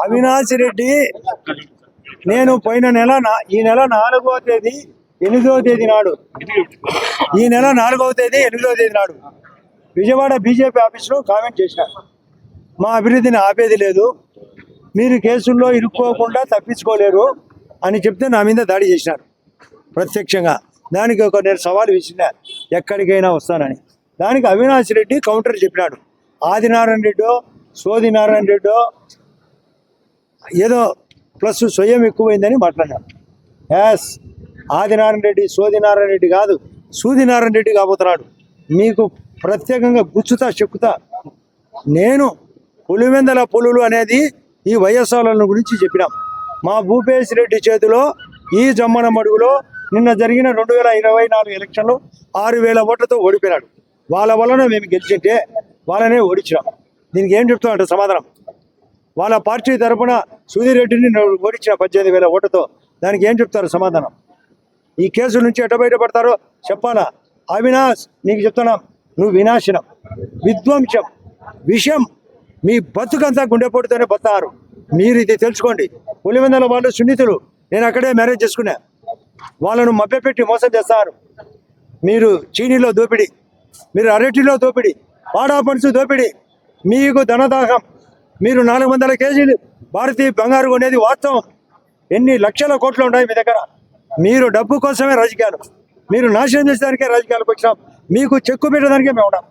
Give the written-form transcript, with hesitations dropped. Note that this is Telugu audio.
అవినాష్ రెడ్డి నేను పోయిన నెల ఈ నెల 4వ తేదీ 8వ తేదీ నాడు ఈ నెల 4వ తేదీ 8వ తేదీ నాడు విజయవాడ బీజేపీ ఆఫీసులో కామెంట్ చేశాను. మా అభివృద్ధిని ఆపేది లేదు, మీరు కేసుల్లో ఇరుక్కోకుండా తప్పించుకోలేరు అని చెప్తే నా మీద దాడి చేసినారు ప్రత్యక్షంగా. దానికి నేను సవాల్ విసిరినా, ఎక్కడికైనా వస్తానని. దానికి అవినాష్ రెడ్డి కౌంటర్ చెప్పినాడు. ఆదినారాయణ రెడ్డో సోది నారాయణ రెడ్డో ఏదో ప్లస్ స్వయం ఎక్కువైందని మాట్లాడినాడు. యాస్ ఆదినారాయణ రెడ్డి సోది నారాయణ రెడ్డి కాదు, సూది నారాయణ రెడ్డి కాబోతున్నాడు. మీకు ప్రత్యేకంగా గుచ్చుతా చెక్కుతా. నేను పులివెందల పులులు అనేది ఈ వైఎస్ఆర్ల గురించి చెప్పినాం. మా భూపేశ్ రెడ్డి చేతిలో ఈ జమ్మన మడుగులో నిన్న జరిగిన 2024 ఎలక్షన్లో 6,000 ఓట్లతో ఓడిపోయినాడు. వాళ్ళ వలన మేము గెలిచింటే వాళ్ళనే ఓడించినాం. దీనికి ఏం చెప్తామంటే సమాధానం. వాళ్ళ పార్టీ తరఫున సుధీర్ రెడ్డిని ఓడించిన 18,000 ఓట్లతో దానికి ఏం చెప్తారు సమాధానం? ఈ కేసు నుంచి ఎట బయటపడతారో చెప్పాలా? అవినాష్ నీకు చెప్తున్నాం, నువ్వు వినాశనం, విధ్వంసం, విషయం, మీ బతుకంతా గుండెపోటుతోనే బతారు. మీరు ఇది తెలుసుకోండి. పులివెందుల వాళ్ళు సున్నితులు, నేను అక్కడే మ్యారేజ్ చేసుకున్నా. వాళ్ళను మభ్యపెట్టి మోసం చేస్తారు. మీరు చీనీలో దోపిడీ, మీరు అరటిలో దోపిడీ, పాడాపన్సు దోపిడీ, మీకు ధనదాహం. మీరు 400 కేజీలు భారతీయ బంగారు కొనేది వాస్తవం. ఎన్ని లక్షల కోట్లు ఉన్నాయి మీ దగ్గర. మీరు డబ్బు కోసమే రాజకీయాలు, మీరు నాశనం చేసేదానికే రాజకీయాలకు వచ్చినాం. మీకు చెక్కు పెట్టడానికే మేము ఉన్నాం.